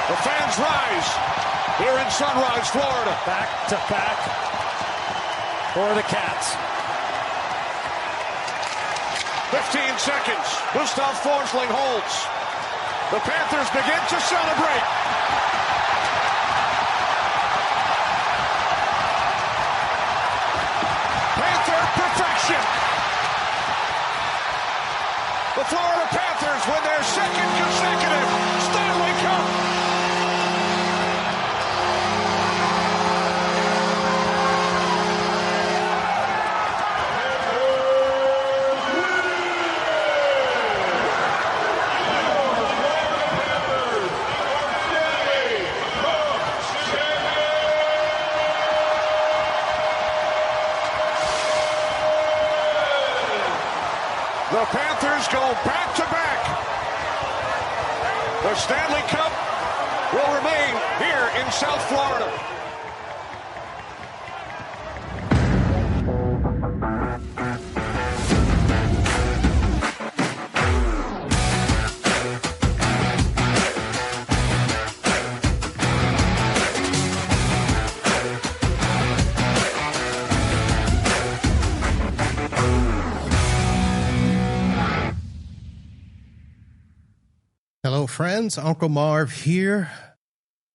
The fans rise here in Sunrise, Florida. Back to back for the Cats. 15 seconds. Gustav Forsling holds. The Panthers begin to celebrate. Panther perfection. The Florida Panthers win their second consecutive Stanley Cup. The Panthers go back-to-back. The Stanley Cup will remain here in South Florida. Hello, friends. Uncle Marv here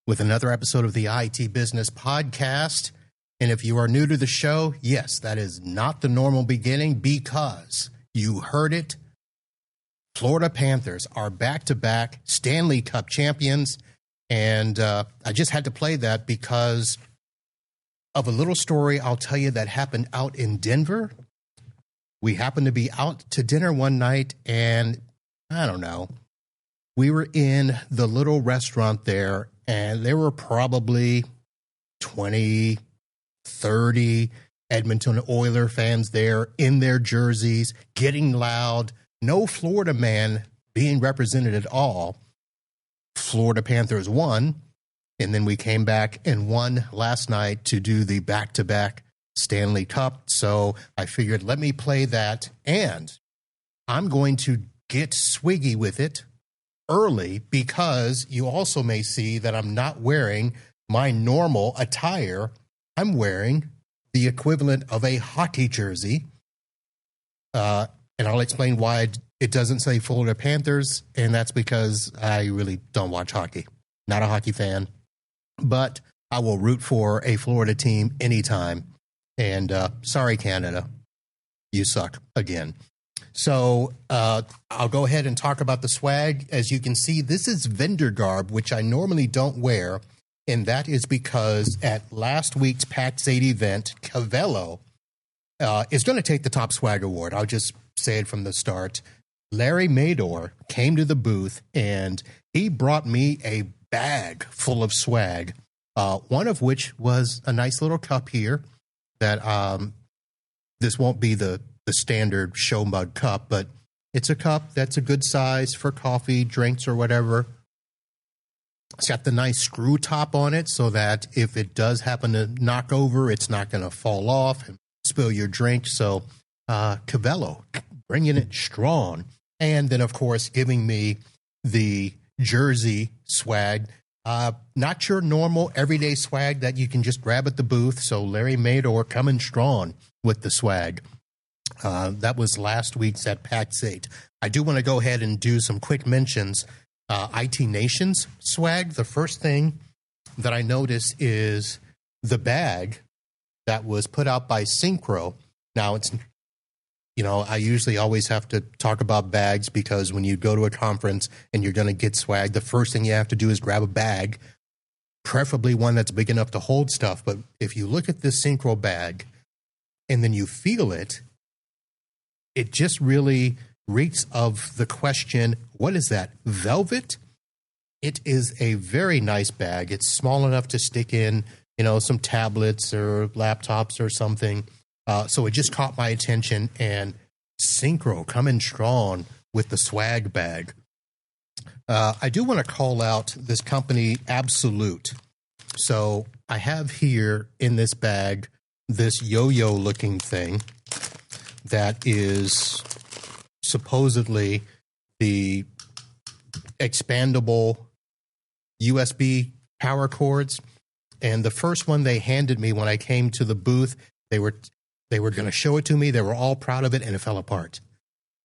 with another episode of the IT Business Podcast. And if you are new to the show, yes, that is not the normal beginning because you heard it. Florida Panthers are back-to-back Stanley Cup champions. And I just had to play that because of a little story I'll tell you that happened out in Denver. We happened to be out to dinner one night and I don't know. We were in the little restaurant there, and there were probably 20, 30 Edmonton Oilers fans there in their jerseys, getting loud. No Florida man being represented at all. Florida Panthers won, and then we came back and won last night to do the back-to-back Stanley Cup. So I figured, let me play that, and I'm going to get swiggy with it early because you also may see that I'm not wearing my normal attire. I'm wearing the equivalent of a hockey jersey. And I'll explain why it doesn't say Florida Panthers. And that's because I really don't watch hockey. Not a hockey fan, but I will root for a Florida team anytime. And sorry, Canada, you suck again. So I'll go ahead and talk about the swag. As you can see, this is vendor garb, which I normally don't wear. And that is because at last week's PAX 8 event, Cavello is going to take the top swag award. I'll just say it from the start. Larry Mador came to the booth and he brought me a bag full of swag, one of which was a nice little cup here that this won't be the standard show mug cup, but it's a cup that's a good size for coffee, drinks, or whatever. It's got the nice screw top on it so that if it does happen to knock over, it's not going to fall off and spill your drink. So Cavello, bringing it strong. And then, of course, giving me the jersey swag. Not your normal everyday swag that you can just grab at the booth. So Larry Mador coming strong with the swag. That was last week's at PAX 8. I do want to go ahead and do some quick mentions. IT Nations swag. The first thing that I noticed is the bag that was put out by Synchro. Now, it's, you know, I usually always have to talk about bags because when you go to a conference and you're going to get swag, the first thing you have to do is grab a bag, preferably one that's big enough to hold stuff. But if you look at this Synchro bag and then you feel it, it just really reeks of the question, what is that, velvet? It is a very nice bag. It's small enough to stick in, you know, some tablets or laptops or something. So it just caught my attention, and Synchro coming strong with the swag bag. I do want to call out this company, Absolute. So I have here in this bag this yo-yo looking thing that is supposedly the expandable USB power cords. And the first one they handed me when I came to the booth, they were going to show it to me. They were all proud of it, and it fell apart.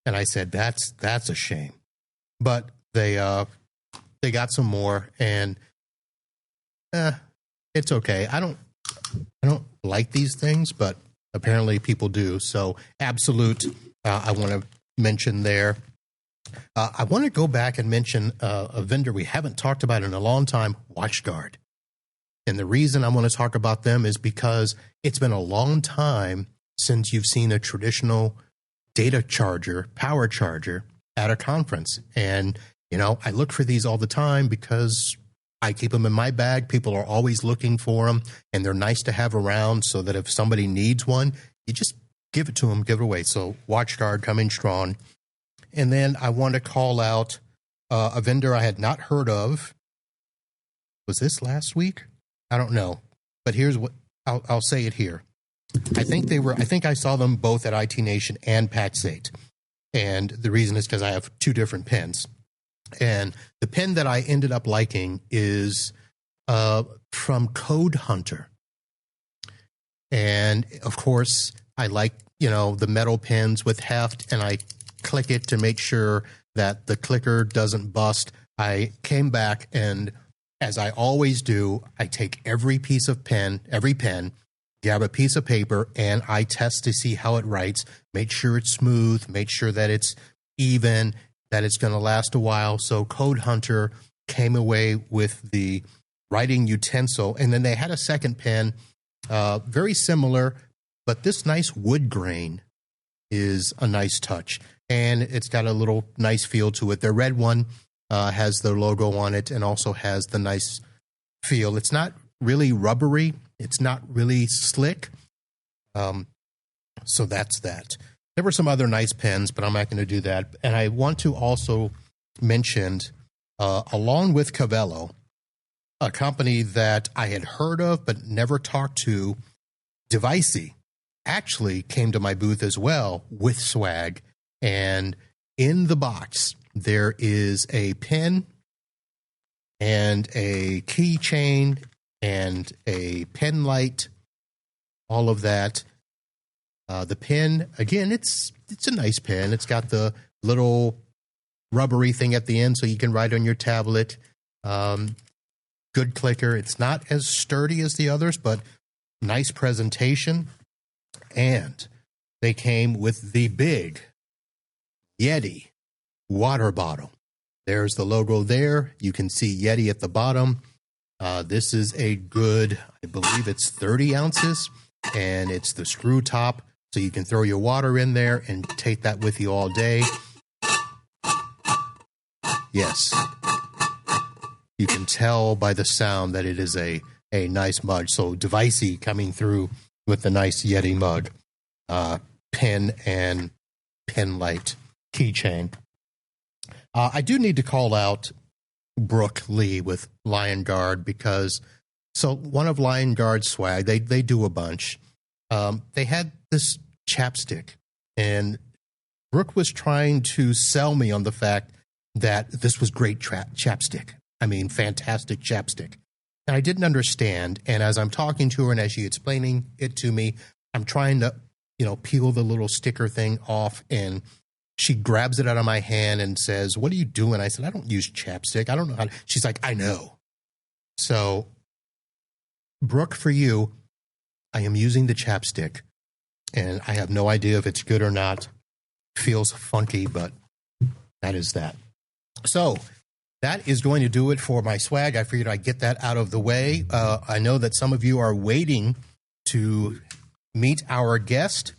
And I said, that's a shame. But they got some more, and it's okay. I don't like these things, but apparently people do. So Absolute, I want to mention there. I want to go back and mention a vendor we haven't talked about in a long time, WatchGuard. And the reason I want to talk about them is because it's been a long time since you've seen a traditional data charger, power charger at a conference. And, I look for these all the time because I keep them in my bag. People are always looking for them, and they're nice to have around so that if somebody needs one, you just give it to them, give it away. So WatchGuard coming strong. And then I want to call out a vendor I had not heard of. Was this last week? I don't know. But here's what I'll say it here. I think I saw them both at IT Nation and PAX 8. And the reason is because I have two different pens. And the pen that I ended up liking is from Code Hunter. And of course, I like, the metal pens with heft, and I click it to make sure that the clicker doesn't bust. I came back, and as I always do, I take every pen, grab a piece of paper, and I test to see how it writes, make sure it's smooth, make sure that it's even, that it's going to last a while. So Code Hunter came away with the writing utensil, and then they had a second pen, very similar, but this nice wood grain is a nice touch, and it's got a little nice feel to it. The red one has the logo on it and also has the nice feel. It's not really rubbery. It's not really slick. So that's that. There were some other nice pens, but I'm not going to do that. And I want to also mention, along with Cavello, a company that I had heard of but never talked to, Devicey, actually came to my booth as well with swag. And in the box, there is a pen and a keychain and a pen light, all of that. The pen, again, it's a nice pen. It's got the little rubbery thing at the end so you can write on your tablet. Good clicker. It's not as sturdy as the others, but nice presentation. And they came with the big Yeti water bottle. There's the logo there. You can see Yeti at the bottom. This is a good, I believe it's 30 ounces, and it's the screw top, so you can throw your water in there and take that with you all day. Yes. You can tell by the sound that it is a nice mug. So Devicey coming through with the nice Yeti mug, pen and pen light keychain. I do need to call out Brooke Lee with Lion Guard because, so one of Lion Guard's swag, they do a bunch. They had this chapstick, and Brooke was trying to sell me on the fact that this was great chapstick. I mean, fantastic chapstick. And I didn't understand. And as I'm talking to her and as she's explaining it to me, I'm trying to, peel the little sticker thing off, and she grabs it out of my hand and says, "What are you doing?" I said, "I don't use chapstick. I don't know how to." She's like, "I know." So, Brooke, for you, I am using the chapstick, and I have no idea if it's good or not. Feels funky, but that is that. So, that is going to do it for my swag. I figured I'd get that out of the way. I know that some of you are waiting to meet our guest,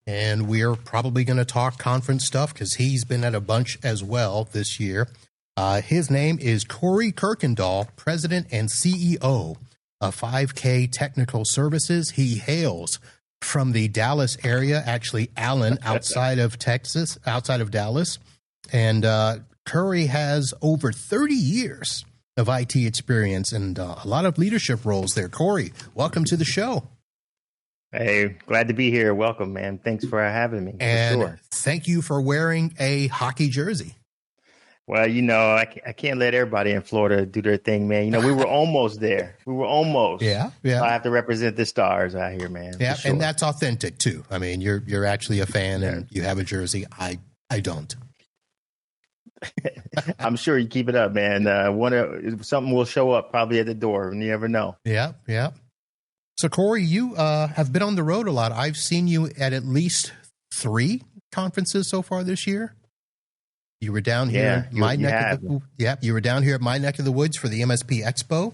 and we're probably going to talk conference stuff because he's been at a bunch as well this year. His name is Corey Kirkendoll, President and CEO of 5K Technical Services. He hails from the Dallas area, actually Allen, outside of Dallas. And Curry has over 30 years of IT experience and a lot of leadership roles there. Corey, welcome to the show. Hey, glad to be here. Welcome, man. Thanks for having me. And for sure. Thank you for wearing a hockey jersey. Well, I can't let everybody in Florida do their thing, man. We were almost there. We were almost. Yeah. So I have to represent the stars out here, man. Yeah, sure. and that's authentic too. I mean, you're actually a fan and you have a jersey. I don't. I'm sure you keep it up, man. Something will show up probably at the door, and you never know. Yeah. So, Corey, you have been on the road a lot. I've seen you at least 3 conferences so far this year. You were down here you were down here at my neck of the woods for the MSP Expo.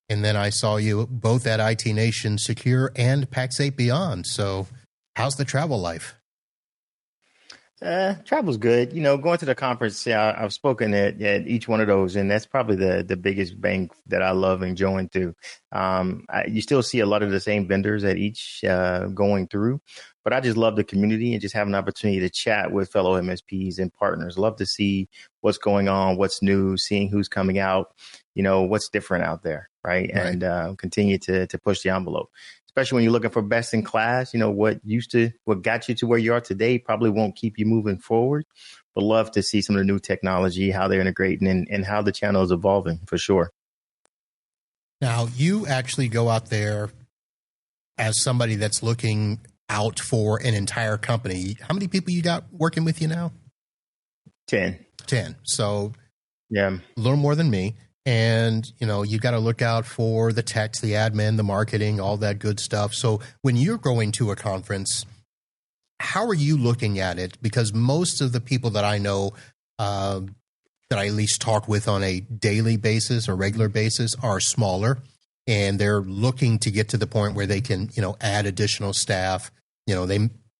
And then I saw you both at IT Nation Secure and PAX 8 Beyond. So how's the travel life? Travel's good. Going to the conference, I've spoken at each one of those, and that's probably the biggest bang that I love enjoying too. You still see a lot of the same vendors at each going through, but I just love the community and just have an opportunity to chat with fellow MSPs and partners. Love to see what's going on, what's new, seeing who's coming out, what's different out there, right? And continue to push the envelope. Especially when you're looking for best in class, what got you to where you are today probably won't keep you moving forward. But love to see some of the new technology, how they're integrating and how the channel is evolving for sure. Now, you actually go out there as somebody that's looking out for an entire company. How many people you got working with you now? 10. So yeah, a little more than me. And, you got to look out for the techs, the admin, the marketing, all that good stuff. So when you're going to a conference, how are you looking at it? Because most of the people that I know that I at least talk with on a daily basis or regular basis are smaller, and they're looking to get to the point where they can, add additional staff.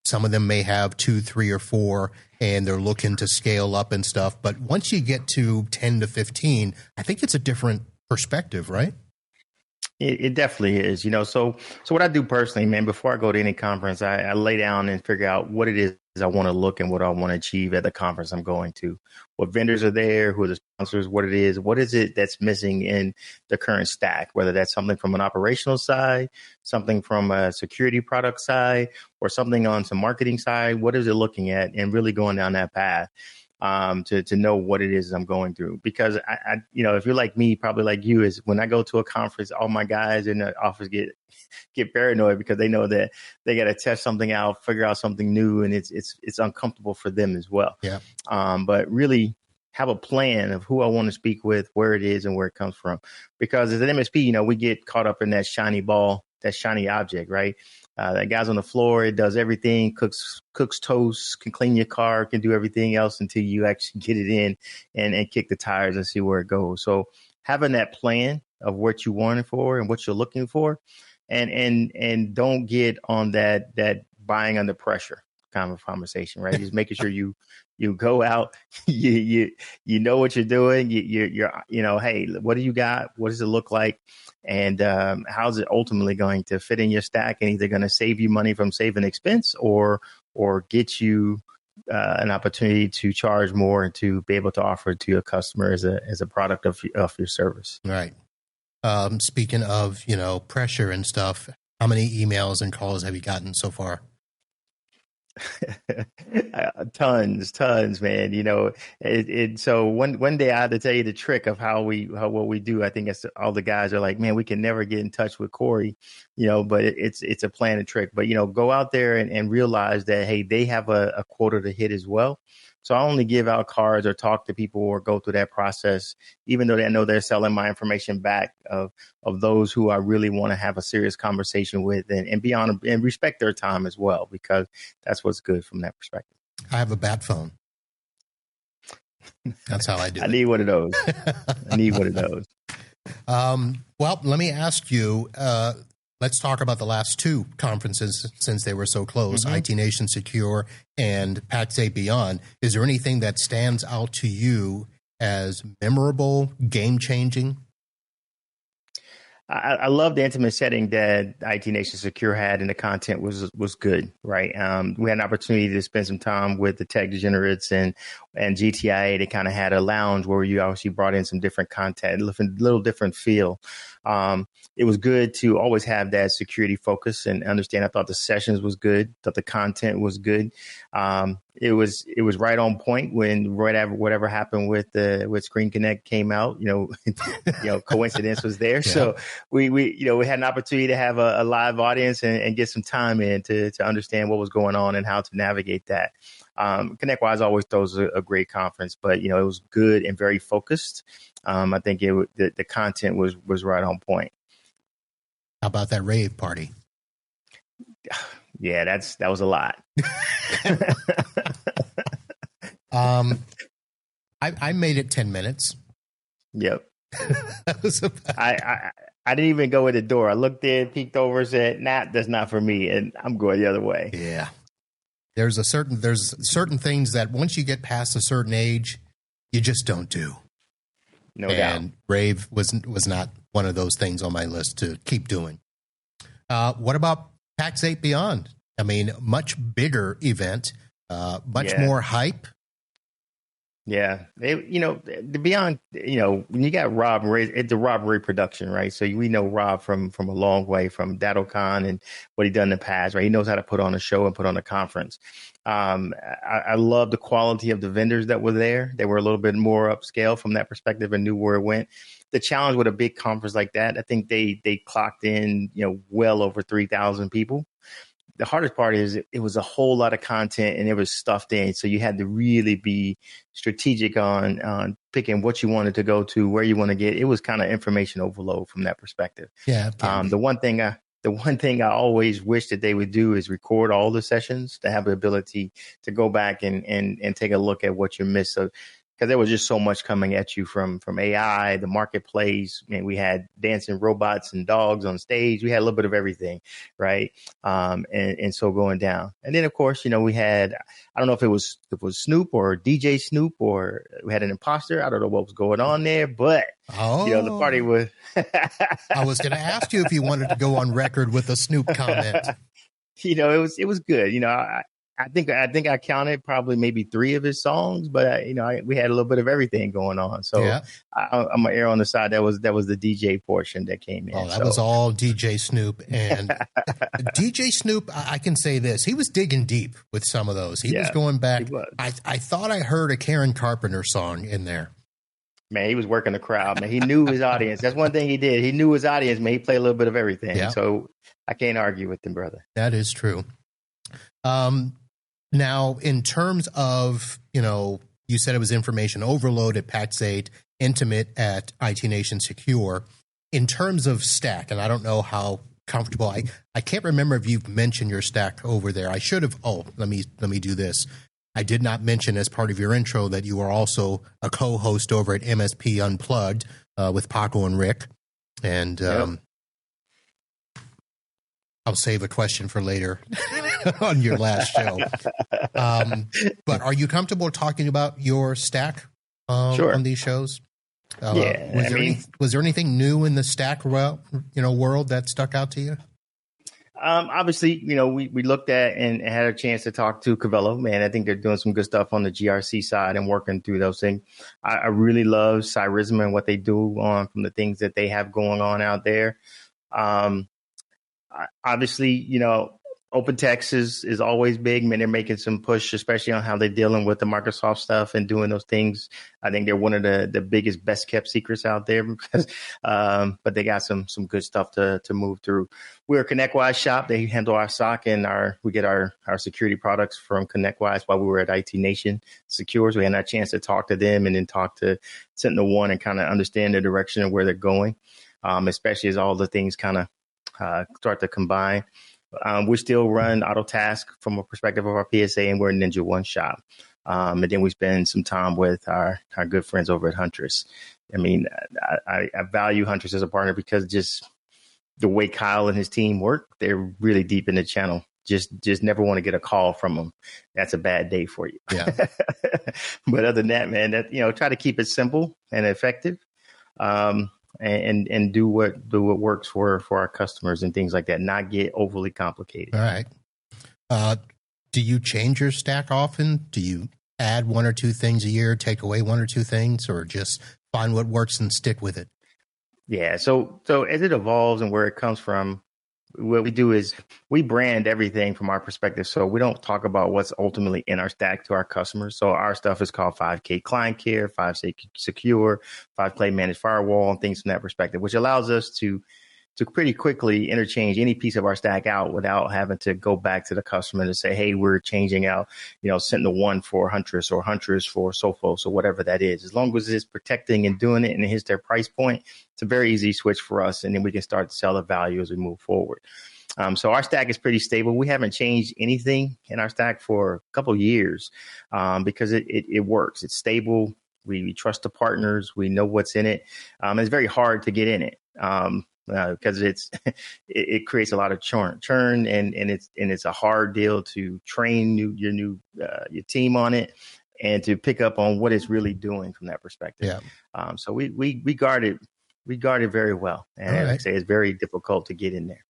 Some of them may have 2, 3, or 4, and they're looking to scale up and stuff. But once you get to 10 to 15, I think it's a different perspective, right? It definitely is, So what I do personally, man, before I go to any conference, I lay down and figure out what it is I want to look and what I want to achieve at the conference I'm going to. What vendors are there, who are the sponsors, what is it that's missing in the current stack, whether that's something from an operational side, something from a security product side, or something on some marketing side. What is it looking at, and really going down that path to know what it is I'm going through. Because I if you're like me, probably like you, is when I go to a conference, all my guys in the office get paranoid because they know that they got to test something out, figure out something new, and it's uncomfortable for them as well. Yeah. But really have a plan of who I want to speak with, where it is, and where it comes from. Because as an MSP, we get caught up in that shiny ball, that shiny object, right? That guy's on the floor, it does everything, cooks toast, can clean your car, can do everything else until you actually get it in and kick the tires and see where it goes. So having that plan of what you want it for and what you're looking for, and don't get on that buying under pressure kind of conversation, right? Just making sure you go out, you know what you're doing, you're hey, what do you got? What does it look like? And how's it ultimately going to fit in your stack, and either going to save you money from saving expense or get you an opportunity to charge more and to be able to offer it to your customer as a product of your service. Right. Speaking of, pressure and stuff, how many emails and calls have you gotten so far? Tons, man. So one day I had to tell you the trick of what we do. I think all the guys are like, man, we can never get in touch with Corey, but it's a plan and trick. But go out there and realize that, hey, they have a quota to hit as well. So I only give out cards or talk to people or go through that process, even though they know they're selling my information back of those who I really want to have a serious conversation with and be on and respect their time as well, because that's what's good from that perspective. I have a bat phone. That's how I do it. I need one of those. Well, let me ask you, let's talk about the last 2 conferences since they were so close, IT Nation Secure and PAX 8 Beyond. Is there anything that stands out to you as memorable, game-changing? I love the intimate setting that IT Nation Secure had, and the content was good, right? We had an opportunity to spend some time with the tech degenerates and GTIA. They kind of had a lounge where you obviously brought in some different content, a little different feel. It was good to always have that security focus and understand. I thought the sessions was good. Thought the content was good. It was right on point when whatever happened with Screen Connect came out. Coincidence was there. Yeah. So we had an opportunity to have a live audience and get some time in to understand what was going on and how to navigate that. ConnectWise always throws a great conference, but it was good and very focused. I think the content was right on point. How about that rave party? Yeah, that was a lot. I made it 10 minutes. Yep. That was I didn't even go in the door. I looked in, peeked over, said, "Nah, that's not for me," and I'm going the other way. Yeah. There's certain things that once you get past a certain age, you just don't do. No doubt. And rave was not one of those things on my list to keep doing. What about PAX 8 Beyond? I mean, much bigger event, much more hype. Yeah, the Beyond, when you got Rob, it's a Rob Ray production, right? So we know Rob from a long way, from DattoCon and what he done in the past, right? He knows how to put on a show and put on a conference. I love the quality of the vendors that were there. They were a little bit more upscale from that perspective and knew where it went. The challenge with a big conference like that, I think they clocked in, well over 3,000 people. The hardest part is it was a whole lot of content and it was stuffed in. So you had to really be strategic on picking what you wanted to go to, where you want to get. It was kind of information overload from that perspective. Yeah. The one thing I always wish that they would do is record all the sessions to have the ability to go back and take a look at what you missed. So, because there was just so much coming at you from AI, the marketplace. I mean, we had dancing robots and dogs on stage. We had a little bit of everything, right? And so going down. And then, of course, we had, I don't know if it was Snoop or DJ Snoop, or we had an imposter. I don't know what was going on there, but, the party was. I was going to ask you if you wanted to go on record with a Snoop comment. It was good. I think I counted probably maybe 3 of his songs, but we had a little bit of everything going on. So yeah. I'm gonna err on the side that was the DJ portion that came in. Oh, that was all DJ Snoop. And DJ Snoop, I can say this: he was digging deep with some of those. He was going back. I thought I heard a Karen Carpenter song in there. Man, he was working the crowd. Man, he knew his audience. That's one thing he did. He knew his audience. Man, he played a little bit of everything. Yeah. So I can't argue with him, brother. That is true. Now, in terms of, you said it was information overload at PAX 8, intimate at IT Nation Secure. In terms of stack, and I don't know how comfortable, I can't remember if you've mentioned your stack over there. I should have. Oh, let me do this. I did not mention as part of your intro that you are also a co-host over at MSP Unplugged with Paco and Rick. And I'll save a question for later on your last show. But are you comfortable talking about your stack sure. on these shows? Was there anything new in the stack world that stuck out to you? Obviously, we looked at and had a chance to talk to Cavello. Man, I think they're doing some good stuff on the GRC side and working through those things. I really love Cyrisma and what they do from the things that they have going on out there. Obviously, OpenText is always big. Man, they're making some push, especially on how they're dealing with the Microsoft stuff and doing those things. I think they're one of the biggest, best kept secrets out there because, but they got some good stuff to move through. We're a ConnectWise shop. They handle our SOC and we get our security products from ConnectWise while we were at IT Nation Secure. So we had a chance to talk to them and then talk to SentinelOne and kind of understand the direction of where they're going, especially as all the things kind of start to combine. We still run AutoTask from a perspective of our PSA, and we're a Ninja One shop. And then we spend some time with our good friends over at Huntress. I mean, I value Huntress as a partner because just the way Kyle and his team work, they're really deep in the channel. Just never want to get a call from them. That's a bad day for you. Yeah. But other than that, man, try to keep it simple and effective. and do what works for our customers and things like that. Not get overly complicated. All right. Do you change your stack often? Do you add one or two things a year, take away one or two things, or just find what works and stick with it? Yeah. So as it evolves and where it comes from, what we do is we brand everything from our perspective. So we don't talk about what's ultimately in our stack to our customers. So our stuff is called 5K Client Care, 5K Secure, 5K Managed Firewall, and things from that perspective, which allows us to pretty quickly interchange any piece of our stack out without having to go back to the customer to say, hey, we're changing out, Sentinel-1 for Huntress or Huntress for Sophos or whatever that is. As long as it's protecting and doing it and it hits their price point, it's a very easy switch for us. And then we can start to sell the value as we move forward. So our stack is pretty stable. We haven't changed anything in our stack for a couple of years because it works. It's stable. We trust the partners. We know what's in it. It's very hard to get in it. Because it creates a lot of churn and it's a hard deal to train your team on it and to pick up on what it's really doing from that perspective. Yeah. So we guard it very well, and right. Like I say, it's very difficult to get in there.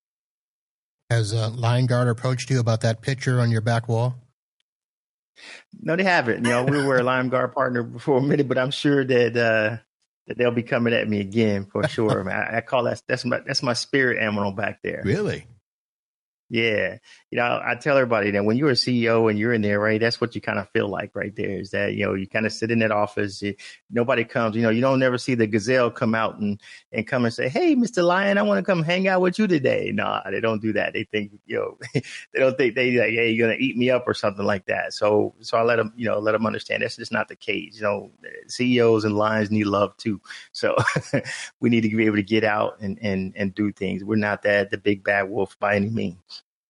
Has LineGuard approached you about that picture on your back wall? No, they haven't. We were a LineGuard partner for a minute, but I'm sure that they'll be coming at me again for sure. I call that's my spirit animal back there. Really? Yeah. I tell everybody that when you're a CEO and you're in there, right, that's what you kind of feel like right there is that, you kind of sit in that office. Nobody comes, you don't never see the gazelle come out and come and say, hey, Mr. Lion, I want to come hang out with you today. No, they don't do that. They think, they don't think they like, hey, you're going to eat me up or something like that. So I let them understand that's just not the case. CEOs and lions need love too. So we need to be able to get out and do things. We're not the big bad wolf by any means.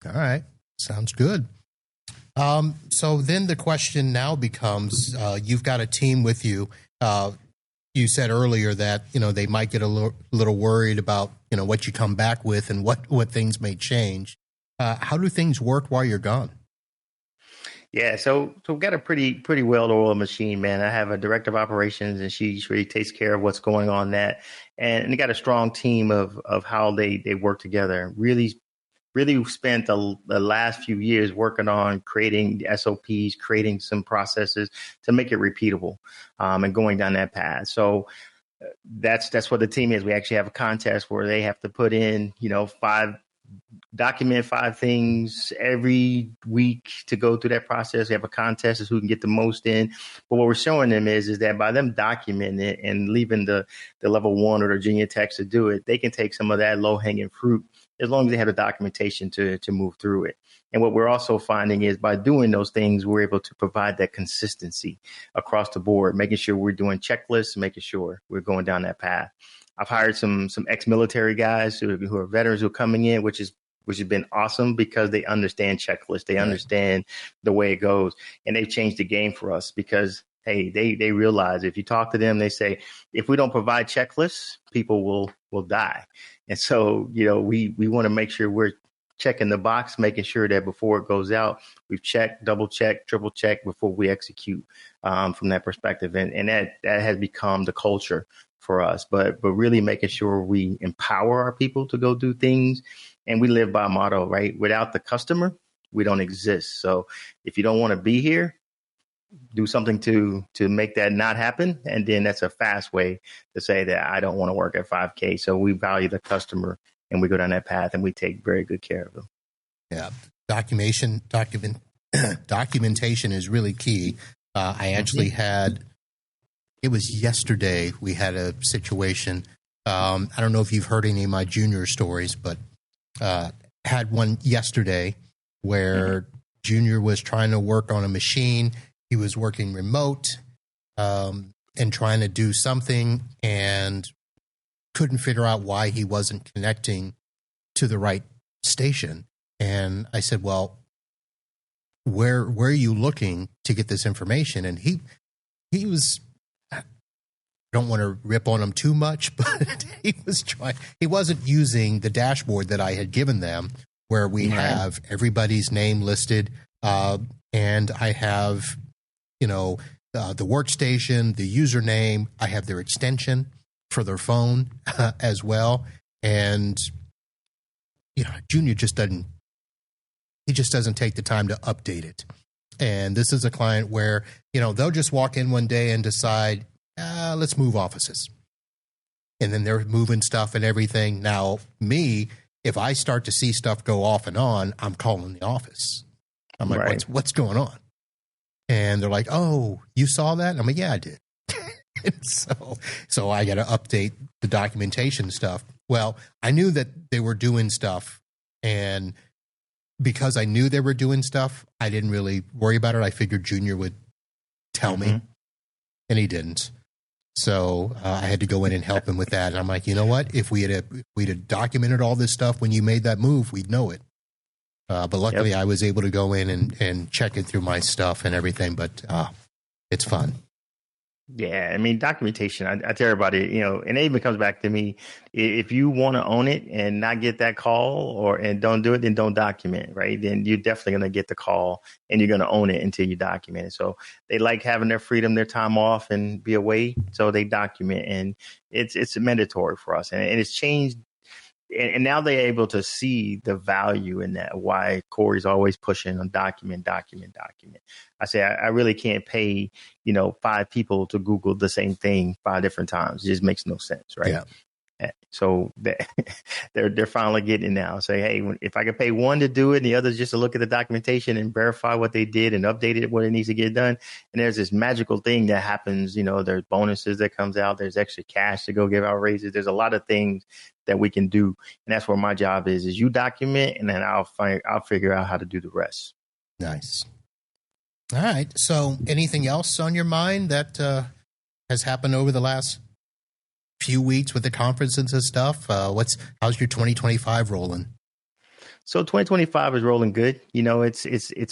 All right. Sounds good. So then the question now becomes, you've got a team with you. You said earlier that, they might get a little worried about, what you come back with and what things may change. How do things work while you're gone? Yeah, so we've got a pretty well-oiled machine, man. I have a director of operations, and she really takes care of what's going on that. And they got a strong team of how they work together. Really spent the last few years working on creating SOPs, creating some processes to make it repeatable, and going down that path. So that's what the team is. We actually have a contest where they have to put in, document 5 things every week to go through that process. We have a contest as who can get the most in. But what we're showing them is that by them documenting it and leaving the level 1 or the junior techs to do it, they can take some of that low hanging fruit as long as they have the documentation to move through it. And what we're also finding is by doing those things, we're able to provide that consistency across the board, making sure we're doing checklists, making sure we're going down that path. I've hired some ex-military guys who are veterans who are coming in, which has been awesome because they understand checklists. They understand the way it goes, and they've changed the game for us because, hey, they realize if you talk to them, they say, if we don't provide checklists, people will die. And so, we want to make sure we're checking the box, making sure that before it goes out, we've checked, double checked, triple checked before we execute from that perspective. And that has become the culture for us, but really making sure we empower our people to go do things. And we live by a motto, right? Without the customer, we don't exist. So if you don't want to be here, do something to make that not happen. And then that's a fast way to say that I don't want to work at 5K. So we value the customer and we go down that path and we take very good care of them. Yeah. Documentation is really key. I actually it was yesterday we had a situation. I don't know if you've heard any of my junior stories, but had one yesterday where Junior was trying to work on a machine. He was working remote and trying to do something and couldn't figure out why he wasn't connecting to the right station. And I said, well, where are you looking to get this information? And he was, I don't want to rip on him too much, but he wasn't using the dashboard that I had given them where we have everybody's name listed. And I have, the workstation, the username, I have their extension. for their phone as well. And, Junior just doesn't take the time to update it. And this is a client where, they'll just walk in one day and decide, let's move offices. And then they're moving stuff and everything. Now, me, if I start to see stuff go off and on, I'm calling the office. I'm like, Right. what's going on? And they're like, oh, you saw that? I'm like, yeah, I did. So I got to update the documentation stuff. Well, I knew that they were doing stuff. And because I knew they were doing stuff, I didn't really worry about it. I figured Junior would tell me, and he didn't. So I had to go in and help him with that. And I'm like, you know what? If we'd have documented all this stuff when you made that move, we'd know it. But luckily, I was able to go in and check it through my stuff and everything. But it's fun. Yeah, I mean, documentation, I tell everybody, and it even comes back to me. If you want to own it and not get that call and don't do it, then don't document, right? Then you're definitely going to get the call and you're going to own it until you document it. So they like having their freedom, their time off and be away. So they document, and it's mandatory for us. And it's changed. And now they're able to see the value in that, why Corey's always pushing on document. I say, I really can't pay, 5 people to Google the same thing 5 different times. It just makes no sense, right? Yeah. So they're finally getting it now. Say, hey, if I could pay one to do it and the other just to look at the documentation and verify what they did and update it when it needs to get done. And there's this magical thing that happens. There's bonuses that comes out. There's extra cash to go give out raises. There's a lot of things that we can do. And that's where my job is you document, and then I'll figure out how to do the rest. Nice. All right. So anything else on your mind that has happened over the last few weeks with the conferences and stuff? How's your 2025 rolling? So 2025 is rolling good. It's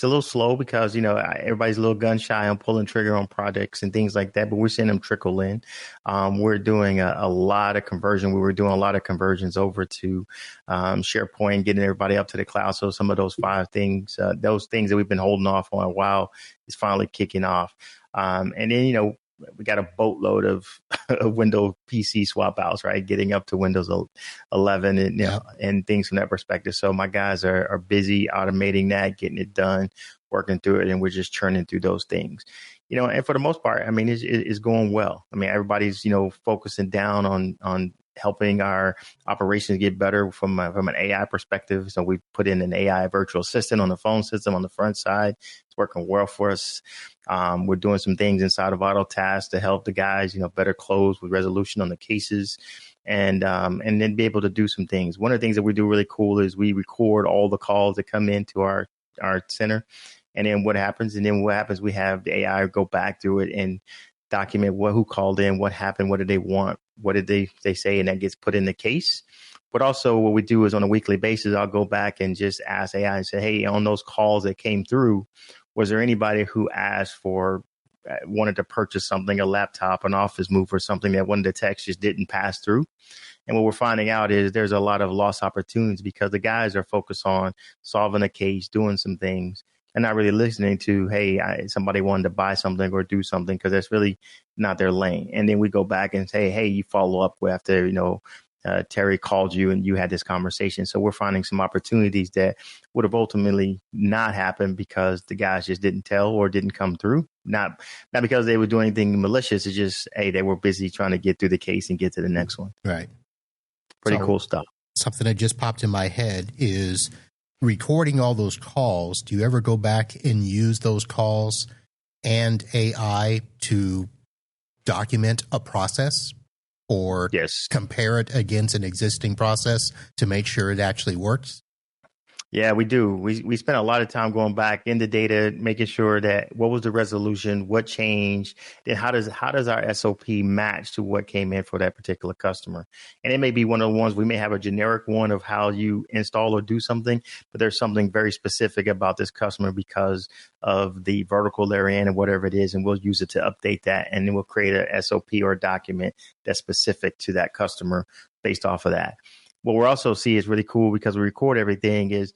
a little slow because, everybody's a little gun shy on pulling trigger on projects and things like that, but we're seeing them trickle in. We're doing a lot of conversion. We were doing a lot of conversions over to SharePoint, getting everybody up to the cloud. So some of those 5 things, those things that we've been holding off on a while is finally kicking off. And then, we got a boatload of Windows PC swap outs, right? Getting up to Windows 11 and, and things from that perspective. So my guys are busy automating that, getting it done, working through it. And we're just churning through those things, and for the most part, I mean, it's going well. I mean, everybody's, focusing down on helping our operations get better from an AI perspective. So we put in an AI virtual assistant on the phone system on the front side. It's working well for us. We're doing some things inside of AutoTask to help the guys, better close with resolution on the cases, and then be able to do some things. One of the things that we do really cool is we record all the calls that come into our center, and then what happens, we have the AI go back through it and document who called in, what happened, what did they want, what did they say, and that gets put in the case. But also what we do is on a weekly basis, I'll go back and just ask AI and say, hey, on those calls that came through, was there anybody who asked for, wanted to purchase something, a laptop, an office move, or something that one of the texts just didn't pass through? And what we're finding out is there's a lot of lost opportunities because the guys are focused on solving a case, doing some things, and not really listening to, hey, somebody wanted to buy something or do something, because that's really not their lane. And then we go back and say, hey, you follow up after, Terry called you and you had this conversation. So we're finding some opportunities that would have ultimately not happened because the guys just didn't tell or didn't come through. Not because they were doing anything malicious. It's just, hey, they were busy trying to get through the case and get to the next one. Right. Pretty cool stuff. Something that just popped in my head is recording all those calls. Do you ever go back and use those calls and AI to document a process or compare it against an existing process to make sure it actually works? Yeah, we do. We spent a lot of time going back into data, making sure that what was the resolution, what changed, then how does our SOP match to what came in for that particular customer. And it may be one of the ones, we may have a generic one of how you install or do something, but there's something very specific about this customer because of the vertical they're in and whatever it is, and we'll use it to update that, and then we'll create a SOP or a document that's specific to that customer based off of that. What we're also see is really cool because we record everything is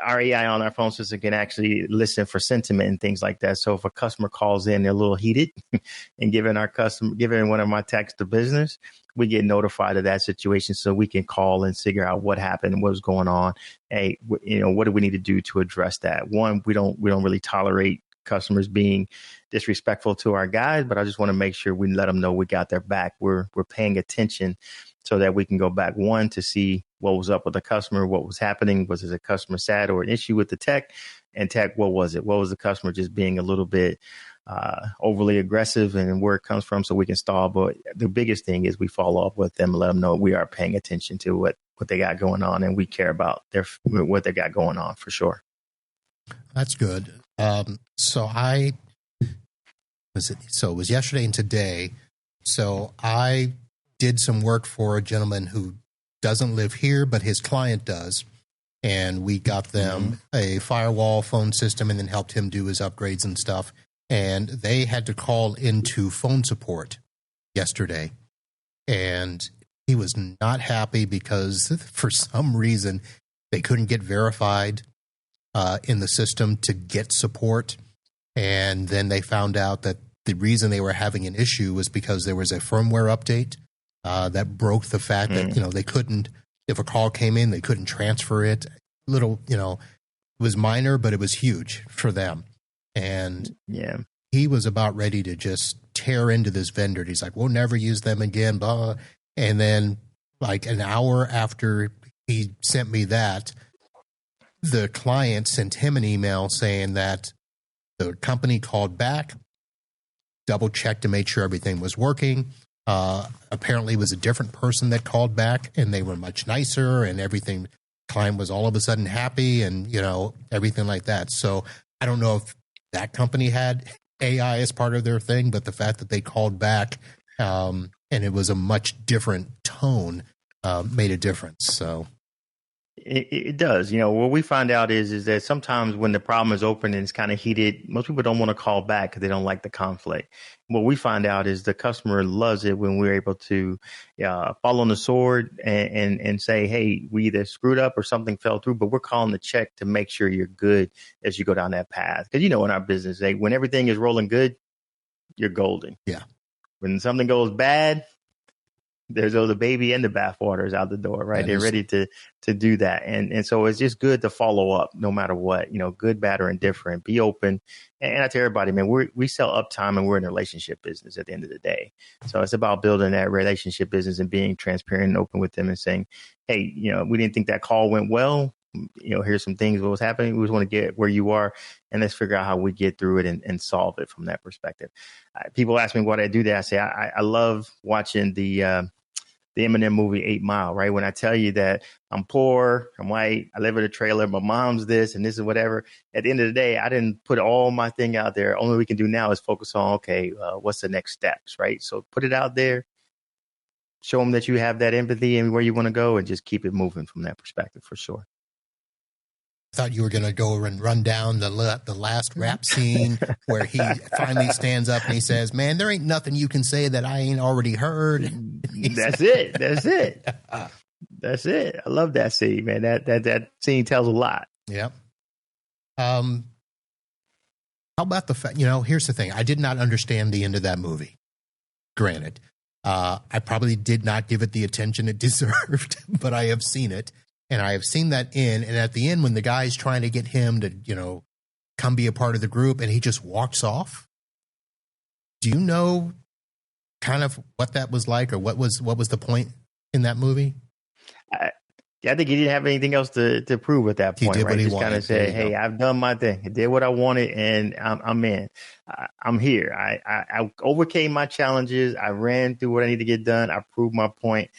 our AI on our phone system can actually listen for sentiment and things like that. So if a customer calls in, they're a little heated and giving one of my techs the business, we get notified of that situation so we can call and figure out what happened and what was going on. Hey, what do we need to do to address that? One, we don't really tolerate customers being disrespectful to our guys, but I just want to make sure we let them know we got their back. We're paying attention so that we can go back, one, to see what was up with the customer, what was happening. Was it a customer sad or an issue with the tech? And tech, what was it? What was the customer just being a little bit overly aggressive, and where it comes from, so we can stall. But the biggest thing is we follow up with them and let them know we are paying attention to what they got going on, and we care about what they got going on for sure. That's good. So it was yesterday and today. So I did some work for a gentleman who doesn't live here, but his client does. And we got them a firewall phone system and then helped him do his upgrades and stuff. And they had to call into phone support yesterday. And he was not happy because for some reason they couldn't get verified in the system to get support. And then they found out that the reason they were having an issue was because there was a firmware update that broke the fact that, they couldn't, if a call came in, they couldn't transfer it. It was minor, but it was huge for them. And he was about ready to just tear into this vendor. He's like, we'll never use them again, blah. And then like an hour after he sent me that, the client sent him an email saying that the company called back, double checked to make sure everything was working. Apparently it was a different person that called back, and they were much nicer, and everything. Client was all of a sudden happy, and everything like that. So I don't know if that company had AI as part of their thing, but the fact that they called back and it was a much different tone made a difference. So it does. What we find out is that sometimes when the problem is open and it's kind of heated, most people don't want to call back because they don't like the conflict. What we find out is the customer loves it when we're able to fall on the sword and say, hey, we either screwed up or something fell through, but we're calling the check to make sure you're good as you go down that path. Because, in our business, when everything is rolling good, you're golden. Yeah. When something goes bad, there's the baby and the bathwater is out the door, right? They're ready to do that. And so it's just good to follow up no matter what, good, bad, or indifferent. Be open. And I tell everybody, man, we sell uptime, and we're in a relationship business at the end of the day. So it's about building that relationship business and being transparent and open with them and saying, hey, we didn't think that call went well. Here's some things what was happening. We just want to get where you are, and let's figure out how we get through it and solve it from that perspective. People ask me why I do that. I say, I love watching the Eminem movie 8 Mile, right? When I tell you that I'm poor, I'm white, I live in a trailer, my mom's this and this and whatever. At the end of the day, I didn't put all my thing out there. Only we can do now is focus on, okay, what's the next steps, right? So put it out there, show them that you have that empathy and where you want to go, and just keep it moving from that perspective for sure. I thought you were going to go and run down the last rap scene where he finally stands up and he says, man, there ain't nothing you can say that I ain't already heard. That's it. That's it. I love that scene, man. That scene tells a lot. Yep. How about the fact, here's the thing. I did not understand the end of that movie. Granted, I probably did not give it the attention it deserved, but I have seen it. And I have seen that and at the end, when the guy's trying to get him to, come be a part of the group, and he just walks off. Do you know kind of what that was like, or what was the point in that movie? I think he didn't have anything else to prove at that point, right? He just kind of said, hey, I've done my thing. I did what I wanted, and I'm in. I'm here. I overcame my challenges. I ran through what I need to get done. I proved my point.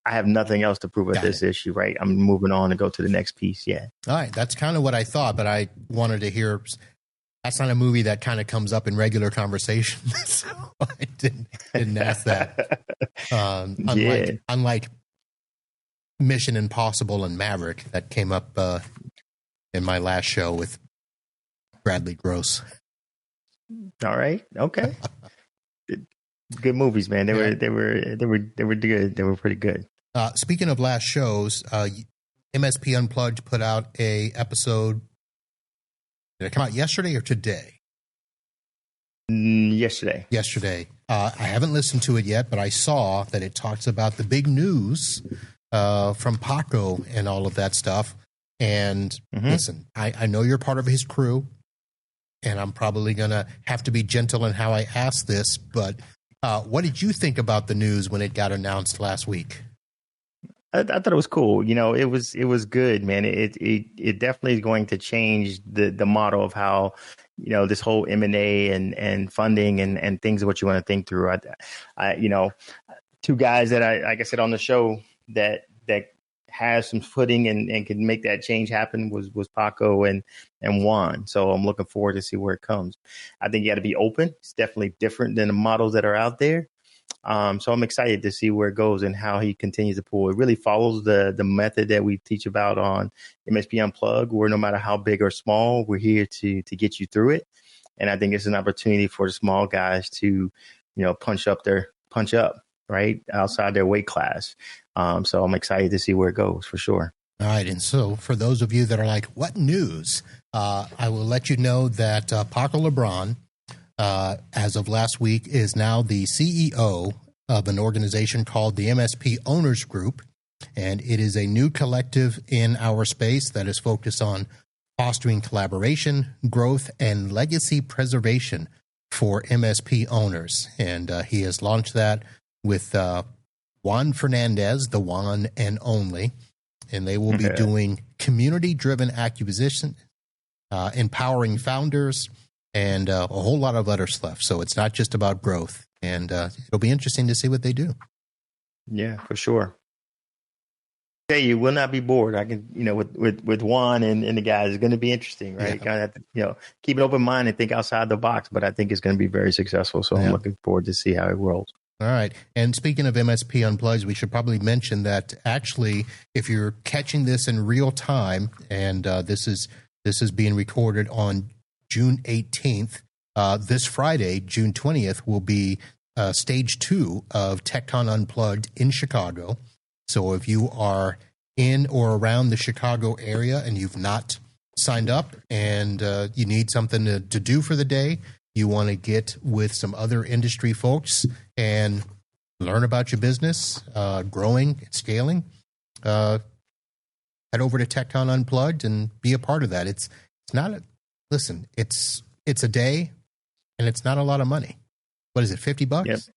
I have nothing else to prove at this issue, right? I'm moving on to go to the next piece. Yeah. All right. That's kind of what I thought, but I wanted to hear. That's not a movie that kind of comes up in regular conversation. So I didn't ask that. Unlike Mission Impossible and Maverick that came up in my last show with Bradley Gross. All right. Okay. Good movies, man. They were good. They were pretty good. Speaking of last shows, MSP Unplugged put out a episode. Did it come out yesterday or today? Yesterday. Yesterday. I haven't listened to it yet, but I saw that it talks about the big news from Paco and all of that stuff. And listen, I know you're part of his crew, and I'm probably going to have to be gentle in how I ask this, but what did you think about the news when it got announced last week? I thought it was cool. You know, it was good, man. It definitely is going to change the model of how, you know, this whole M&A and funding and things of what you want to think through. I you know, two guys that like I said on the show that has some footing and can make that change happen was Paco and Juan. So I'm looking forward to see where it comes. I think you got to be open. It's definitely different than the models that are out there. So I'm excited to see where it goes and how he continues to pull. It really follows the method that we teach about on MSP Unplugged, where no matter how big or small, we're here to get you through it. And I think it's an opportunity for the small guys to, you know, punch up right outside their weight class. So I'm excited to see where it goes for sure. All right. And so for those of you that are like, what news? I will let you know that Paco LeBron, as of last week, is now the CEO of an organization called the MSP Owners Group. And it is a new collective in our space that is focused on fostering collaboration, growth, and legacy preservation for MSP owners. And he has launched that with Juan Fernandez, the one and only. And they will be doing community-driven acquisition, empowering founders, and a whole lot of other stuff. So it's not just about growth. And it'll be interesting to see what they do. Yeah, for sure. Hey, you will not be bored. I can, you know, with Juan and the guys, it's going to be interesting, right? You kind of have to, you know, keep an open mind and think outside the box, but I think it's going to be very successful. So I'm looking forward to see how it rolls. All right. And speaking of MSP Unplugged, we should probably mention that actually, if you're catching this in real time, and this is being recorded on June 18th, this Friday, June 20th, will be stage 2 of TechCon Unplugged in Chicago. So if you are in or around the Chicago area and you've not signed up and you need something to do for the day, you want to get with some other industry folks and learn about your business, growing, scaling, head over to TechCon Unplugged and be a part of that. It's a day and it's not a lot of money. What is it, $50?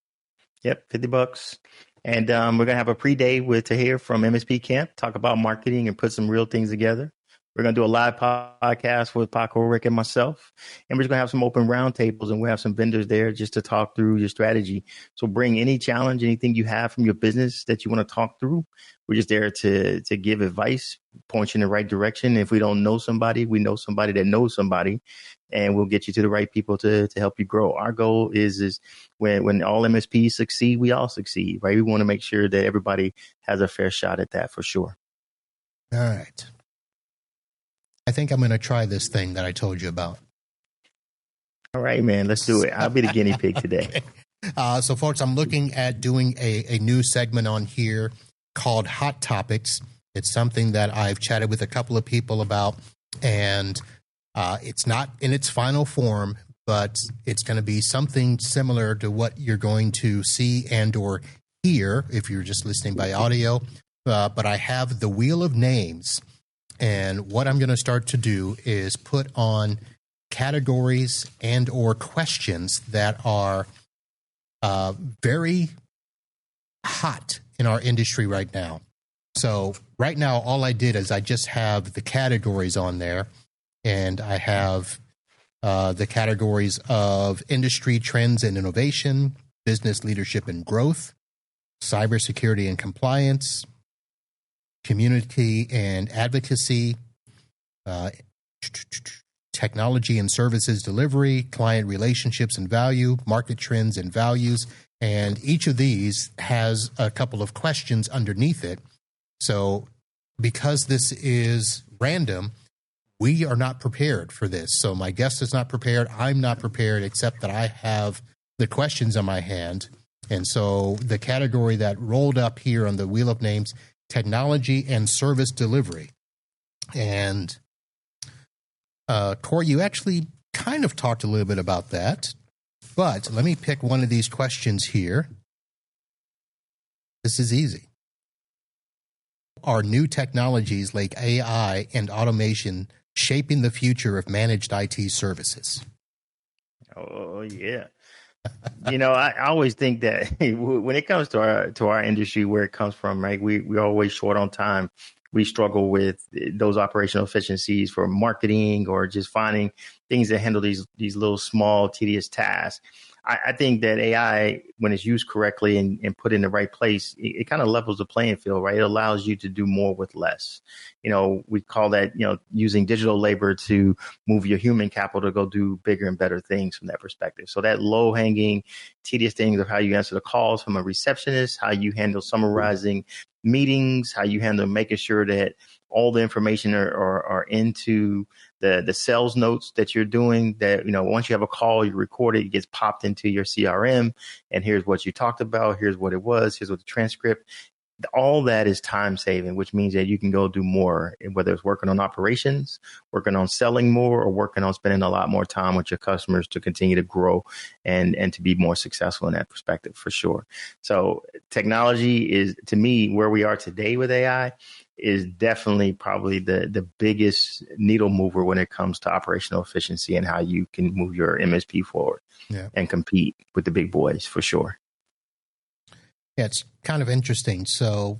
Yep, $50. And we're going to have a pre-day with Tahir from MSP Camp, talk about marketing and put some real things together. We're going to do a live podcast with Paco, Rick, and myself. And we're just going to have some open roundtables, and we'll have some vendors there just to talk through your strategy. So bring any challenge, anything you have from your business that you want to talk through. We're just there to give advice, point you in the right direction. If we don't know somebody, we know somebody that knows somebody, and we'll get you to the right people to help you grow. Our goal is when all MSPs succeed, we all succeed, right? We want to make sure that everybody has a fair shot at that for sure. All right. I think I'm going to try this thing that I told you about. All right, man, let's do it. I'll be the guinea pig today. Okay. So, folks, I'm looking at doing a new segment on here called Hot Topics. It's something that I've chatted with a couple of people about, and it's not in its final form, but it's going to be something similar to what you're going to see and or hear if you're just listening by audio. But I have the Wheel of Names. And what I'm going to start to do is put on categories and or questions that are very hot in our industry right now. So right now, all I did is I just have the categories on there, and I have the categories of industry trends and innovation, business leadership and growth, cybersecurity and compliance, community and advocacy, technology and services delivery, client relationships and value, market trends and values. And each of these has a couple of questions underneath it. So because this is random, we are not prepared for this. So my guest is not prepared. I'm not prepared, except that I have the questions on my hand. And so the category that rolled up here on the Wheel of Names, technology and service delivery. And Corey, you actually kind of talked a little bit about that, but let me pick one of these questions here. This is easy. Are new technologies like AI and automation shaping the future of managed IT services? Oh, yeah. I always think that when it comes to our industry, where it comes from, right? We're always short on time. We struggle with those operational efficiencies for marketing or just finding things that handle these little small tedious tasks. I think that AI, when it's used correctly and put in the right place, it kind of levels the playing field, right? It allows you to do more with less. We call that, using digital labor to move your human capital to go do bigger and better things from that perspective. So that low hanging, tedious things of how you answer the calls from a receptionist, how you handle summarizing meetings, how you handle making sure that all the information are into the sales notes that you're doing, that, once you have a call, you record it, it gets popped into your CRM, and here's what you talked about, here's what it was, here's what the transcript. All that is time saving, which means that you can go do more, whether it's working on operations, working on selling more, or working on spending a lot more time with your customers to continue to grow and to be more successful in that perspective, for sure. So technology is, to me, where we are today with AI is definitely probably the biggest needle mover when it comes to operational efficiency and how you can move your MSP forward and compete with the big boys, for sure. Yeah, it's kind of interesting. So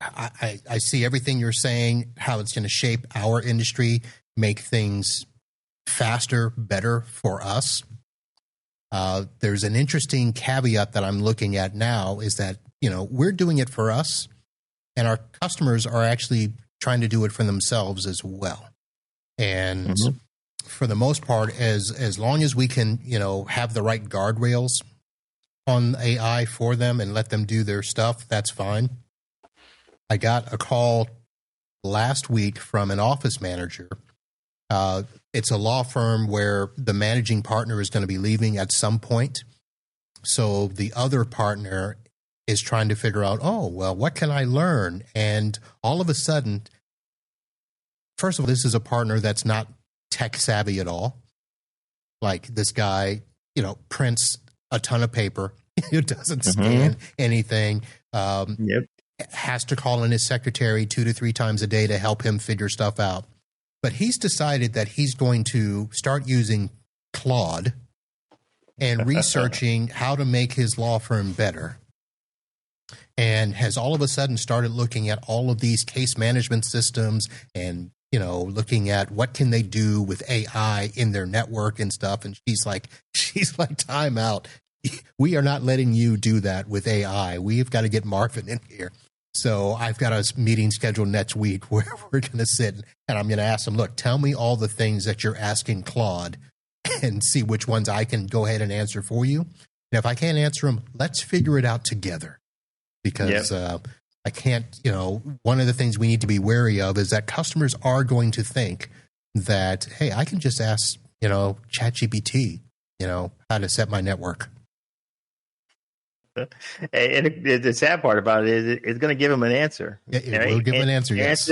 I see everything you're saying, how it's going to shape our industry, make things faster, better for us. There's an interesting caveat that I'm looking at now is that, we're doing it for us, and our customers are actually trying to do it for themselves as well. And for the most part, as long as we can, have the right guardrails on AI for them and let them do their stuff, that's fine. I got a call last week from an office manager. It's a law firm where the managing partner is going to be leaving at some point. So the other partner is trying to figure out, what can I learn? And all of a sudden, first of all, this is a partner that's not tech savvy at all. Like, this guy, prints a ton of paper. It doesn't scan anything. Has to call in his secretary 2 to 3 times a day to help him figure stuff out. But he's decided that he's going to start using Claude and researching how to make his law firm better. And has all of a sudden started looking at all of these case management systems and, looking at what can they do with AI in their network and stuff. And she's like, time out. We are not letting you do that with AI. We've got to get Marvin in here. So I've got a meeting scheduled next week where we're going to sit and I'm going to ask him, look, tell me all the things that you're asking Claude and see which ones I can go ahead and answer for you. And if I can't answer them, let's figure it out together. Because I can't, one of the things we need to be wary of is that customers are going to think that, hey, I can just ask, ChatGPT, how to set my network. And the sad part about it is it's going to give him an answer. It will give him an answer, yes.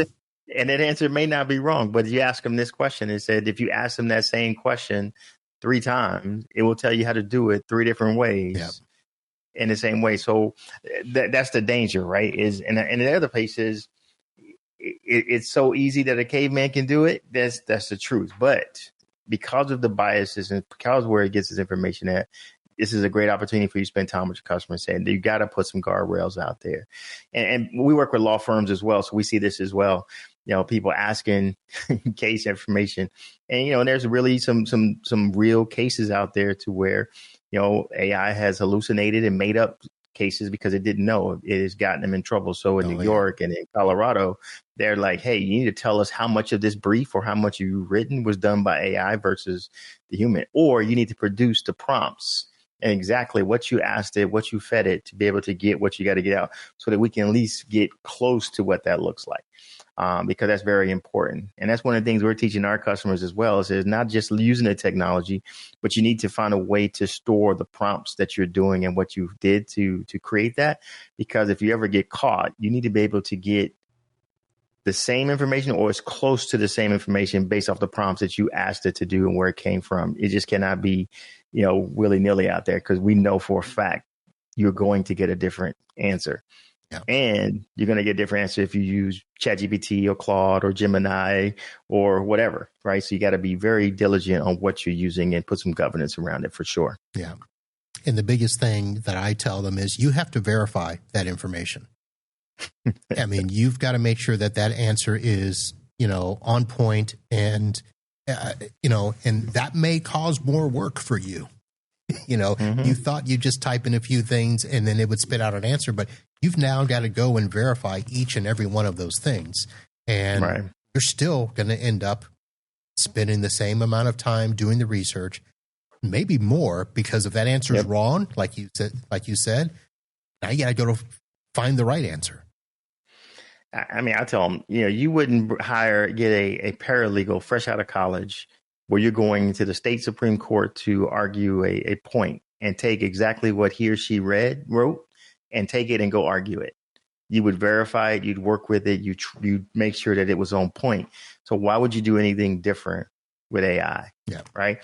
And that answer may not be wrong, but you ask him this question. It said, if you ask him that same question 3 times, it will tell you how to do it 3 different ways in the same way. So that's the danger, right? And the other place is it's so easy that a caveman can do it. That's the truth. But because of the biases and because where it gets his information at, this is a great opportunity for you to spend time with your customers, saying you got to put some guardrails out there. And we work with law firms as well, so we see this as well. People asking case information, and there's really some real cases out there to where AI has hallucinated and made up cases because it didn't know. It has gotten them in trouble. So in New York and in Colorado, they're like, hey, you need to tell us how much of this brief or how much you've written was done by AI versus the human, or you need to produce the prompts exactly what you asked it, what you fed it to be able to get what you got to get out so that we can at least get close to what that looks like. Because that's very important. And that's one of the things we're teaching our customers as well is not just using the technology, but you need to find a way to store the prompts that you're doing and what you did to create that. Because if you ever get caught, you need to be able to get the same information or as close to the same information based off the prompts that you asked it to do and where it came from. It just cannot be, willy-nilly out there, because we know for a fact you're going to get a different answer. Yeah. And you're going to get a different answer if you use ChatGPT or Claude or Gemini or whatever, right? So you got to be very diligent on what you're using and put some governance around it for sure. Yeah. And the biggest thing that I tell them is you have to verify that information. I mean, you've got to make sure that answer is, on point and, and that may cause more work for you. You thought you just type in a few things and then it would spit out an answer, but you've now got to go and verify each and every one of those things. And you're still going to end up spending the same amount of time doing the research, maybe more, because if that answer is wrong, like you said, now you got to go to find the right answer. I mean, I tell them, you wouldn't get a paralegal fresh out of college where you're going to the state Supreme Court to argue a point and take exactly what he or she wrote and take it and go argue it. You would verify it. You'd work with it. You'd make sure that it was on point. So why would you do anything different with AI? Yeah. Right.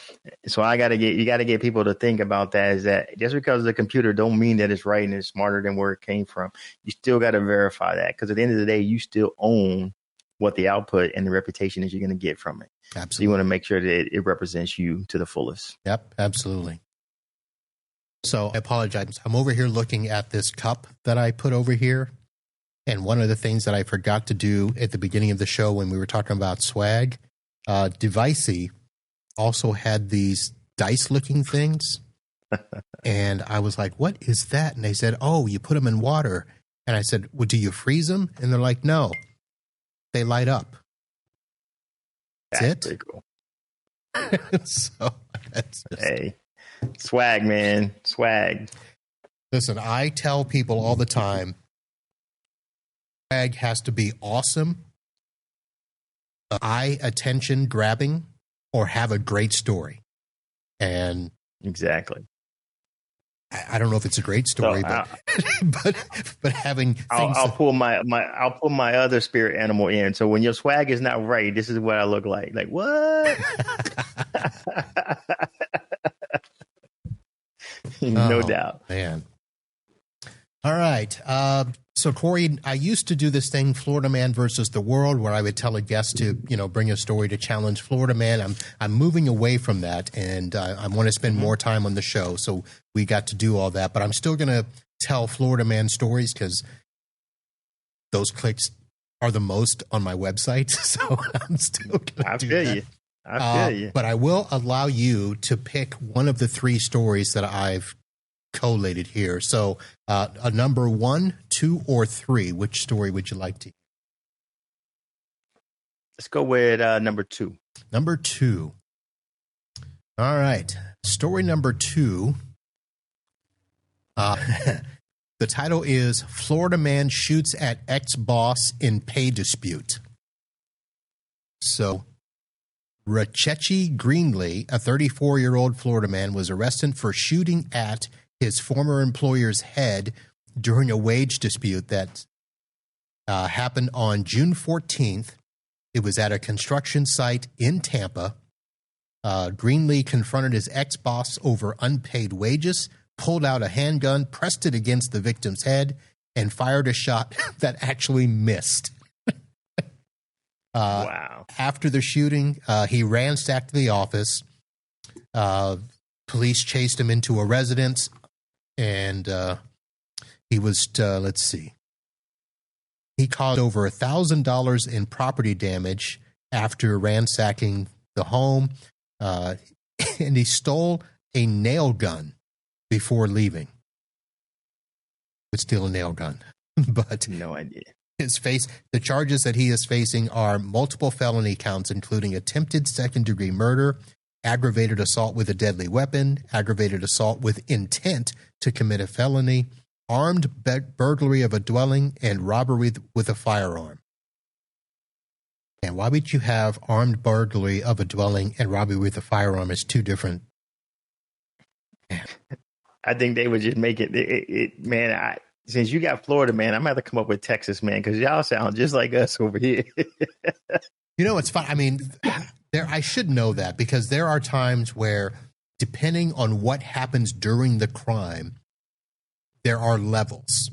So you got to get people to think about that, is that just because the computer don't mean that it's right and it's smarter than where it came from. You still got to verify that, because at the end of the day, you still own what the output and the reputation is you're going to get from it. Absolutely. So you want to make sure that it represents you to the fullest. Yep, absolutely. So I apologize. I'm over here looking at this cup that I put over here. And one of the things that I forgot to do at the beginning of the show when we were talking about swag, Devicey also had these dice-looking things. And I was like, what is that? And they said, oh, you put them in water. And I said, well, do you freeze them? And they're like, no. They light up. That's it. Cool. So that's just... Hey, swag, man, swag. Listen, I tell people all the time, swag has to be awesome, eye attention grabbing, or have a great story. And exactly. I don't know if it's a great story, so, but having things I'll pull my other spirit animal in. So when your swag is not right, this is what I look like. Like, what? No doubt, man. All right. So Corey, I used to do this thing, Florida Man versus the World, where I would tell a guest to, bring a story to challenge Florida Man. I'm moving away from that, and I want to spend more time on the show. So we got to do all that, but I'm still going to tell Florida Man stories because those clicks are the most on my website. So I'm still going to do that. I feel you. But I will allow you to pick one of the three stories that I've collated here. So a number 1, 2, or 3. Which story would you like to hear? Let's go with number 2. Number 2. All right. Story number 2. The title is Florida Man Shoots at Ex-Boss in Pay Dispute. So Rachechi Greenlee, a 34-year-old Florida man, was arrested for shooting at his former employer's head during a wage dispute that happened on June 14th. It was at a construction site in Tampa. Greenlee confronted his ex-boss over unpaid wages, pulled out a handgun, pressed it against the victim's head, and fired a shot that actually missed. Wow. After the shooting, he ransacked the office. Police chased him into a residence, and he was, let's see. He caused over $1,000 in property damage after ransacking the home, and he stole a nail gun before leaving. Would steal a nail gun, but no idea. The charges that he is facing are multiple felony counts, including attempted second-degree murder aggravated assault with a deadly weapon, aggravated assault with intent to commit a felony, armed burglary of a dwelling, and robbery with a firearm. And why would you have armed burglary of a dwelling and robbery with a firearm as two different? I think they would just make it man, since you got Florida, man, I'm going to have to come up with Texas, man, because y'all sound just like us over here. You know, it's fun. I mean, I should know that because there are times where, depending on what happens during the crime, there are levels.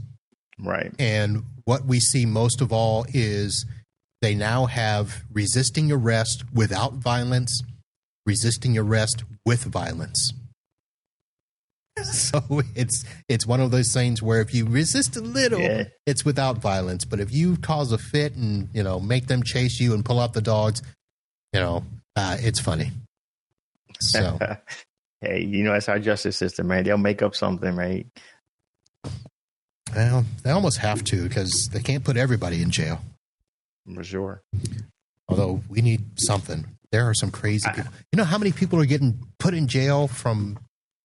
Right. And what we see most of all is they now have resisting arrest without violence, resisting arrest with violence. So it's one of those things where if you resist a little, it's without violence. But if you cause a fit and, you know, make them chase you and pull out the dogs, you know, it's funny. So, hey, you know, that's our justice system, man. They'll make up something, right? Well, they almost have to because they can't put everybody in jail. For sure. Although we need something. There are some crazy people. You know how many people are getting put in jail from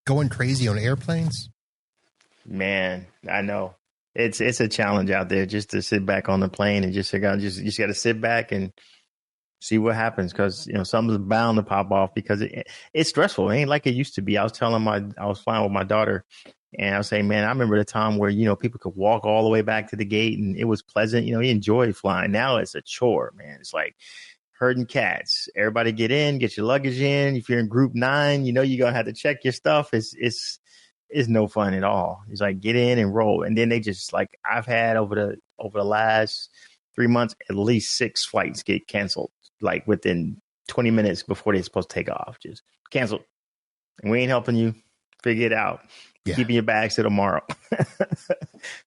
going crazy on airplanes? Man, I know. It's a challenge out there just to sit back on the plane and just got to sit back and see what happens because, you know, something's bound to pop off because it's stressful. It ain't like it used to be. I was flying with my daughter and I was saying, man, I remember the time where, you know, people could walk all the way back to the gate and it was pleasant. You know, you enjoyed flying. Now it's a chore, man. It's like herding cats. Everybody get in, get your luggage in. If you're in group 9, you know, you're going to have to check your stuff. It's no fun at all. It's like get in and roll. And then they just like I've had over the last 3 months, at least 6 flights get canceled, like within 20 minutes before they're supposed to take off. Just canceled. And we ain't helping you figure it out. Yeah. Keeping your bags to tomorrow.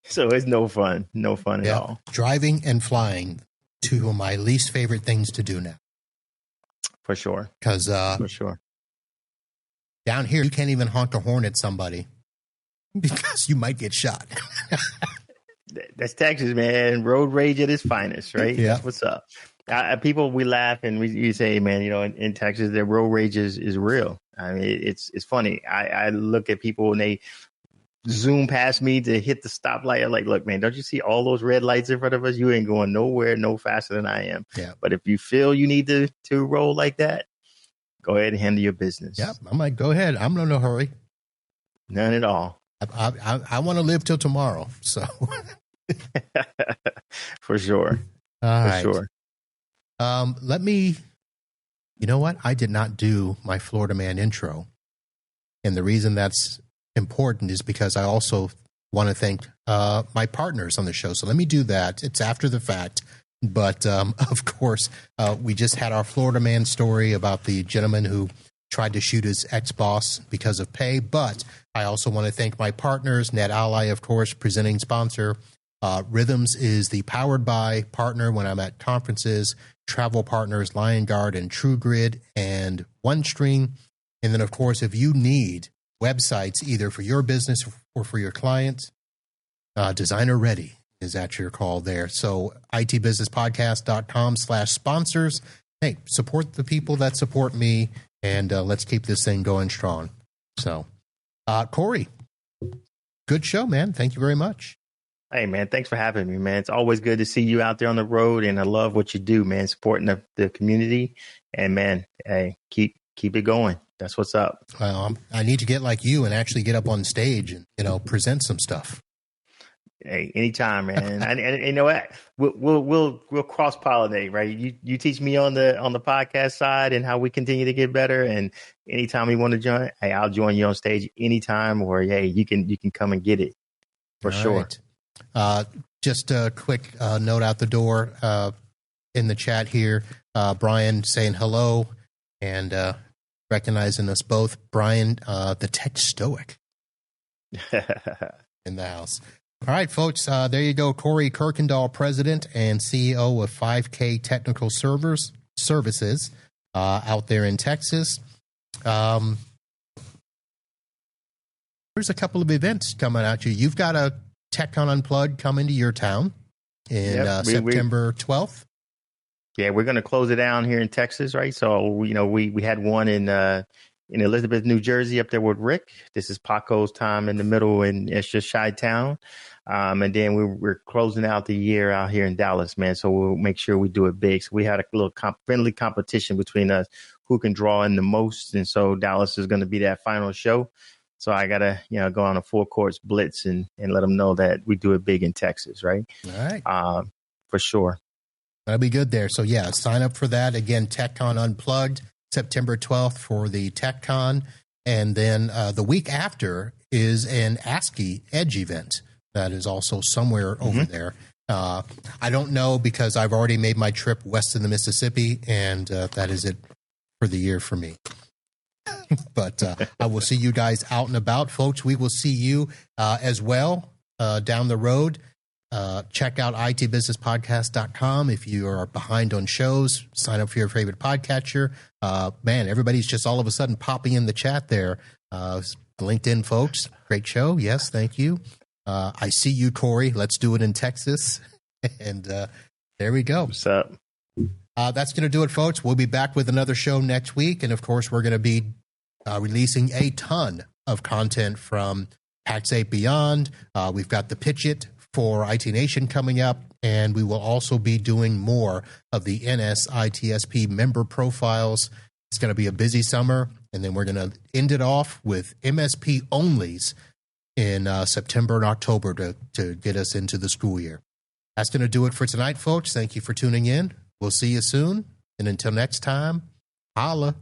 So it's no fun. No fun at all. Driving and flying, two of my least favorite things to do now. For sure. Because for sure. Down here, you can't even honk a horn at somebody because you might get shot. That's Texas, man. Road rage at its finest, right? Yeah. That's what's up. People, we laugh and we say, man, you know, in Texas, the road rage is real. I mean, it's funny. I look at people and they zoom past me to hit the stoplight. I'm like, look, man, don't you see all those red lights in front of us? You ain't going nowhere, no faster than I am. Yeah. But if you feel you need to roll like that, go ahead and handle your business. Yeah, I'm like, go ahead. I'm in no hurry. None at all. I want to live till tomorrow. So for sure. All for right. sure. Let me, you know what? I did not do my Florida Man intro. And the reason that's important is because I also want to thank my partners on the show. So let me do that. It's after the fact. But of course, we just had our Florida Man story about the gentleman who tried to shoot his ex-boss because of pay. But I also want to thank my partners, Net Ally, of course, presenting sponsor. Rhythms is the powered by partner when I'm at conferences, travel partners, Lion Guard and True Grid and OneStream. And then, of course, if you need websites either for your business or for your clients, Designer Ready is at your call there. So itbusinesspodcast.com/sponsors. Hey, support the people that support me, and let's keep this thing going strong. So, Corey, good show, man. Thank you very much. Hey, man, thanks for having me, man. It's always good to see you out there on the road, and I love what you do, man, supporting the community. And, man, hey, keep it going. That's what's up. Well, I need to get like you and actually get up on stage and, you know, present some stuff. Hey, anytime, man. and you know what? We'll cross pollinate, right? You teach me on the podcast side and how we continue to get better. And anytime you want to join, hey, I'll join you on stage anytime. Or hey, you can come and get it for sure. Right. Just a quick note out the door in the chat here. Brian saying hello and recognizing us both. Brian, the tech stoic in the house. All right, folks, there you go. Corey Kirkendoll, President and CEO of 5K Technical Services out there in Texas. There's a couple of events coming at you. You've got a TechCon Unplugged coming to your town in September 12th. Yeah, we're going to close it down here in Texas, right? So, we had one in Elizabeth, New Jersey, up there with Rick. This is Paco's time in the middle, and it's just Chi-Town. And then we're closing out the year out here in Dallas, man. So we'll make sure we do it big. So we had a little friendly competition between us, who can draw in the most. And so Dallas is going to be that final show. So I got to, go on a full course blitz and let them know that we do it big in Texas, right? All right. For sure. That'll be good there. So, yeah, sign up for that. Again, TechCon Unplugged, September 12th for the TechCon. And then the week after is an ASCII Edge event that is also somewhere over there. I don't know because I've already made my trip west of the Mississippi, and that is it for the year for me. But I will see you guys out and about, folks. We will see you as well down the road. Check out itbusinesspodcast.com. If you are behind on shows, sign up for your favorite podcatcher. Man, everybody's just all of a sudden popping in the chat there. LinkedIn folks, great show. Yes, thank you. I see you, Corey. Let's do it in Texas. And there we go. What's up? That's going to do it, folks. We'll be back with another show next week. And, of course, we're going to be releasing a ton of content from Pax8 Beyond. We've got the Pitch It for IT Nation coming up, and we will also be doing more of the NSITSP member profiles. It's going to be a busy summer, and then we're going to end it off with MSP onlys in September and October to get us into the school year. That's going to do it for tonight, folks. Thank you for tuning in. We'll see you soon, and until next time, holla.